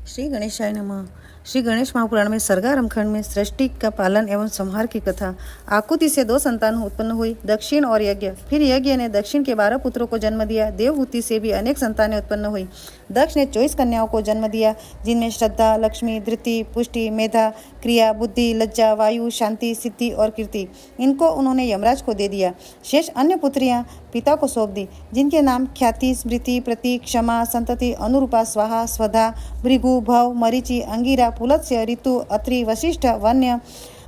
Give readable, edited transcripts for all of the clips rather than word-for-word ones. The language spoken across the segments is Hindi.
श्री गणेशाय नमः। श्री गणेश महापुराण में सर्गारंभ खंड में सृष्टि का पालन एवं संहार की कथा। आकुति से 2 संतान उत्पन्न हुई, दक्षिण और यज्ञ। फिर यज्ञ ने दक्षिण के 12 पुत्रों को जन्म दिया। देवहूति से भी अनेक संतानें उत्पन्न हुई। दक्ष ने 24 कन्याओं को जन्म दिया, जिनमें श्रद्धा, लक्ष्मी, धृति, पुष्टि, मेधा, क्रिया, बुद्धि, लज्जा, वायु, शांति, सिद्धि और कीर्ति। इनको उन्होंने यमराज को दे दिया। शेष अन्य पुत्रियां पिता को सौंप दी, जिनके नाम ख्याति, स्मृति, प्रतीक, क्षमा, संतति, अनुरूपा, स्वाहा, स्वधा, भृगु, भव, मरीचि, अंगिरा, पुलत्स्य, ऋतु, अत्रि, वशिष्ठ, वन्य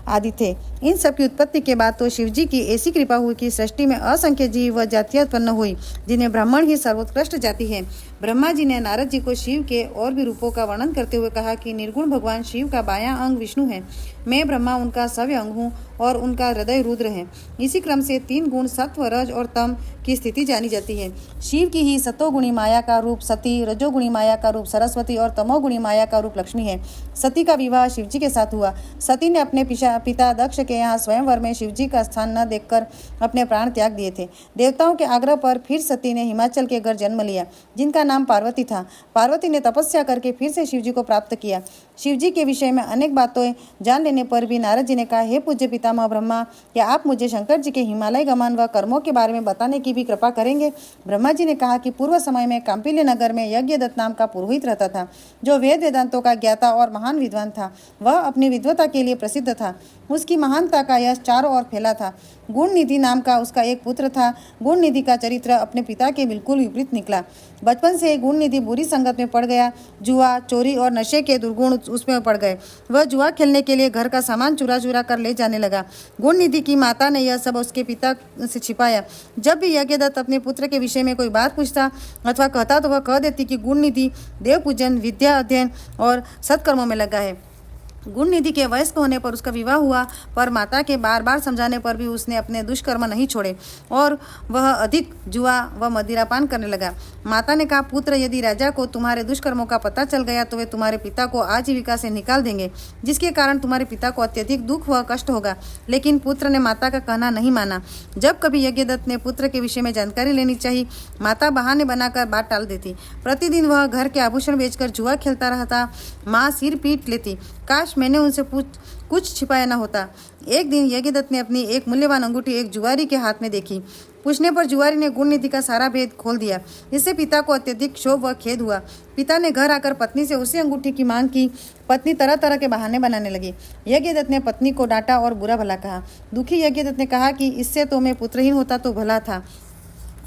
आदि थे। इन सब की उत्पत्ति के बाद तो शिवजी की ऐसी कृपा हुई कि सृष्टि में असंख्य जीव व जातियां उत्पन्न हुई, जिन्हें ब्राह्मण ही सर्वोत्कृष्ट जाति है। ब्रह्मा जी ने नारद जी को शिव के और भी रूपों का वर्णन करते हुए कहा कि निर्गुण भगवान शिव का बायां अंग विष्णु है। मैं ब्रह्मा उनका सव्य अंग हूँ और उनका हृदय रुद्र है। इसी क्रम से 3 गुण सत्व, रज और तम की स्थिति जानी जाती है। शिव की ही सतोगुणी माया का रूप सती, रजोगुणी माया का रूप सरस्वती और तमोगुणी माया का रूप लक्ष्मी है। सती का विवाह शिवजी के साथ हुआ। सती ने अपने पिता दक्ष के यहाँ स्वयंवर में शिवजी का स्थान न देखकर अपने प्राण त्याग दिए थे। देवताओं के आग्रह पर फिर सती ने हिमाचल के घर जन्म लिया, जिनका नाम पार्वती था। पार्वती ने तपस्या करके फिर से शिवजी को प्राप्त किया। शिवजी के विषय में अनेक बातें जान लेने पर भी नारद जी ने कहा, हे पूज्य पितामह ब्रह्मा, क्या आप मुझे शंकर जी के हिमालय गमन व कर्मों के बारे में बताने की भी कृपा करेंगे? ब्रह्मा जी ने कहा कि पूर्व समय में कांपिल्य नगर में यज्ञदत्त नाम का पुरोहित रहता था, जो वेद वेदांतों का ज्ञाता और महान विद्वान था। वह अपनी विद्वता के लिए प्रसिद्ध था। उसकी महानता का यश चारों ओर फैला था। गुणनिधि नाम का उसका एक पुत्र था। गुणनिधि का चरित्र अपने पिता के बिल्कुल विपरीत निकला। बचपन से गुणनिधि बुरी संगत में पड़ गया। जुआ, चोरी और नशे के दुर्गुण उसमें पड़ गए। वह जुआ खेलने के लिए घर का सामान चुरा चुरा कर ले जाने लगा। गुणनिधि की माता ने यह सब उसके पिता से छिपाया। जब भी यज्ञदत्त अपने पुत्र के विषय में कोई बात पूछता अथवा कहता तो वह कह देती कि गुणनिधि देव पूजन, विद्या अध्ययन और सत्कर्मों में लगा है। गुणनिधि के वयस्क होने पर उसका विवाह हुआ, पर माता के बार बार समझाने पर भी उसने अपने दुष्कर्म नहीं छोड़े और वह अधिक जुआ व मदिरापान करने लगा। माता ने कहा, पुत्र, यदि राजा को तुम्हारे दुष्कर्मों का पता चल गया तो वे तुम्हारे पिता को आजीविका से निकाल देंगे, जिसके कारण तुम्हारे पिता को अत्यधिक दुख व कष्ट होगा। लेकिन पुत्र ने माता का कहना नहीं माना। जब कभी यज्ञदत्त ने पुत्र के विषय में जानकारी लेनी चाहिए, माता बहाने बनाकर बात टाल देती। प्रतिदिन वह घर के आभूषण बेचकर जुआ खेलता रहता। माँ सिर पीट लेती। काश मैंने उनसे कुछ छिपाया न होता। एक दिन यज्ञदत्त ने अपनी एक मूल्यवान अंगूठी एक जुआरी के हाथ में देखी। पूछने पर जुआरी ने गुणनिधि का सारा भेद खोल दिया। इससे पिता को अत्यधिक क्षोभ व खेद हुआ। पिता ने घर आकर पत्नी से उसी अंगूठी की मांग की। पत्नी तरह तरह के बहाने बनाने लगी। यज्ञदत्त ने पत्नी को डांटा और बुरा भला कहा। दुखी यज्ञदत्त ने कहा कि इससे तो मैं पुत्रहीन होता तो भला था।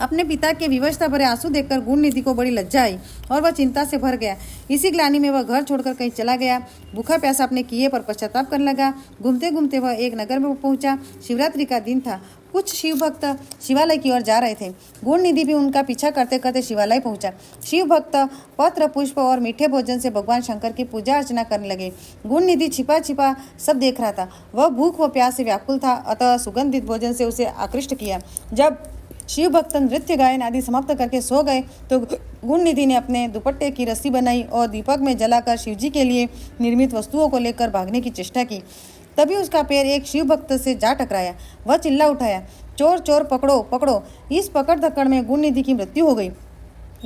अपने पिता के विवशता भरे आंसू देखकर गुणनिधि को बड़ी लज्जा आई और वह चिंता से भर गया। इसी ग्लानि में वह घर छोड़कर कहीं चला गया। भूखा प्यासा अपने किए पर पश्चाताप करने लगा। घूमते घूमते वह एक नगर में पहुंचा। शिवरात्रि का दिन था। कुछ शिव भक्त शिवालय की ओर जा रहे थे। गुणनिधि भी उनका पीछा करते करते शिवालय पहुंचा। शिव भक्त पत्र, पुष्प और मीठे भोजन से भगवान शंकर की पूजा अर्चना करने लगे। गुणनिधि छिपा छिपा सब देख रहा था। वह भूख व प्यास से व्याकुल था, अतः सुगंधित भोजन से उसे आकृष्ट किया। जब शिव भक्त नृत्य गायन आदि समाप्त करके सो गए तो गुणनिधि ने अपने दुपट्टे की रस्सी बनाई और दीपक में जलाकर शिवजी के लिए निर्मित वस्तुओं को लेकर भागने की चेष्टा की। तभी उसका पैर एक शिव भक्त से जा टकराया। वह चिल्ला उठाया, चोर चोर, पकड़ो पकड़ो। इस पकड़ धक्कड़ में गुणनिधि की मृत्यु हो गई।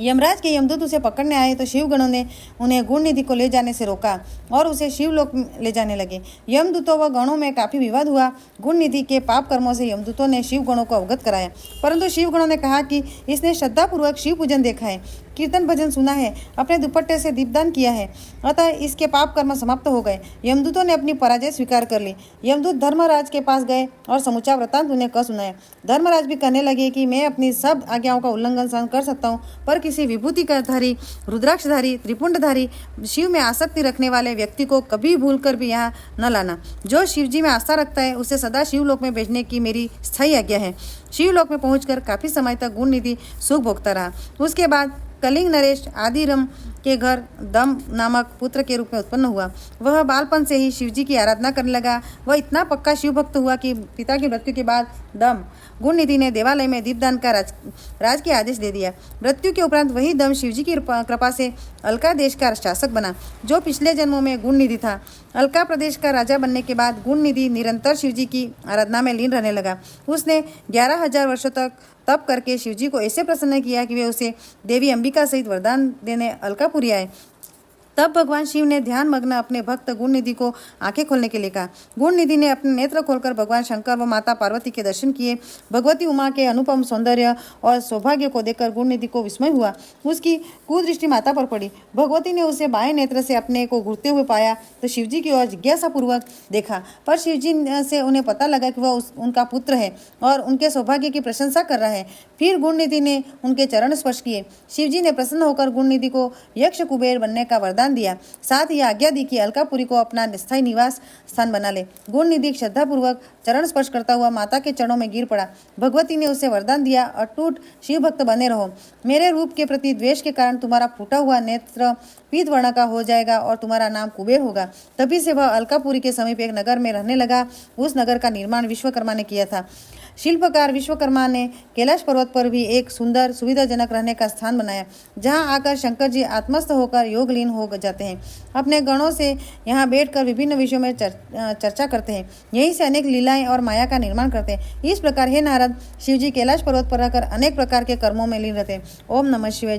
यमराज के यमदूत उसे पकड़ने आए तो शिवगणों ने उन्हें गुणनिधि को ले जाने से रोका और उसे शिवलोक ले जाने लगे। यमदूतों व गणों में काफी विवाद हुआ। गुणनिधि के पाप कर्मों से यमदूतों ने शिवगणों को अवगत कराया, परंतु शिवगणों ने कहा कि इसने श्रद्धापूर्वक शिव पूजन देखा है, कीर्तन भजन सुना है, अपने दुपट्टे से दीपदान किया है, अतः इसके पाप कर्म समाप्त हो गए। यमदूतों ने अपनी पराजय स्वीकार कर ली। यमदूत धर्मराज के पास गए और समूचा वृत्तांत उन्हें कह सुनाया। धर्मराज भी कहने लगे कि मैं अपनी सब आज्ञाओं का उल्लंघन सहन कर सकता हूँ, पर किसी विभूति का धारी, रुद्राक्षधारी, त्रिपुंडधारी, शिव में आसक्ति रखने वाले व्यक्ति को कभी भूलकर भी यहाँ न लाना। जो शिवजी में आस्था रखता है उसे सदा शिवलोक में भेजने की मेरी स्थायी आज्ञा है। शिवलोक में पहुंचकर काफी समय तक गुणनिधि सुख भोगता रहा। उसके बाद कलिंग नरेश आदिरम के घर दम नामक पुत्र के रूप में उत्पन्न हुआ। वह बालपन से ही शिवजी की आराधना करने लगा। वह इतना पक्का शिव भक्त हुआ कि पिता की मृत्यु के बाद दम गुणनिधि ने देवालय में दीपदान का राज के आदेश दे दिया। मृत्यु के उपरांत वही दम शिवजी की कृपा से अलका देश का शासक बना, जो पिछले जन्मों में गुणनिधि था। अलका प्रदेश का राजा बनने के बाद गुणनिधि निरंतर शिवजी की आराधना में लीन रहने लगा। उसने 11,000 वर्षों तक तप करके शिवजी को ऐसे प्रसन्न किया कि वे उसे देवी अंबिका सहित वरदान देने अलकापुरी आए। तब भगवान शिव ने ध्यान मग्न अपने भक्त गुणनिधि को आंखें खोलने के लिए कहा। गुणनिधि ने अपने नेत्र खोलकर भगवान शंकर व माता पार्वती के दर्शन किए। भगवती उमा के अनुपम सौंदर्य और सौभाग्य को देखकर गुणनिधि को विस्मय हुआ। उसकी कुदृष्टि माता पर पड़ी। भगवती ने उसे बाएं नेत्र से अपने को घूरते हुए पाया तो शिवजी की ओर जिज्ञासापूर्वक देखा, पर शिवजी से उन्हें पता लगा कि वह उनका पुत्र है और उनके सौभाग्य की प्रशंसा कर रहा है। फिर गुणनिधि ने उनके चरण स्पर्श किए। शिवजी ने प्रसन्न होकर गुणनिधि को यक्ष कुबेर बनने का वरदान दिया, साथ ही आज्ञा दी कि अलकापुरी को अपना स्थायी निवास स्थान बना ले। गुणनिधि श्रद्धापूर्वक चरण स्पर्श करता हुआ माता के चरणों में गिर पड़ा। भगवती ने उसे वरदान दिया, अटूट शिव भक्त बने रहो। मेरे रूप के प्रति द्वेष के कारण तुम्हारा फूटा हुआ नेत्र पीत वर्ण का हो जाएगा और तुम्हारा नाम कुबेर होगा। तभी से वह अलकापुरी के समीप एक नगर में रहने लगा। उस नगर का निर्माण विश्वकर्मा ने किया था। शिल्पकार विश्वकर्मा ने कैलाश पर्वत पर भी एक सुंदर सुविधाजनक रहने का स्थान बनाया, जहां आकर शंकर जी आत्मस्थ होकर योगलीन हो जाते हैं। अपने गणों से यहाँ बैठकर विभिन्न विषयों में चर्चा करते हैं। यहीं से अनेक लीलाएं और माया का निर्माण करते हैं। इस प्रकार हे नारद, शिवजी कैलाश पर्वत पर रहकर अनेक प्रकार के कर्मों में लीन रहते हैं। ओम नमः शिवाय।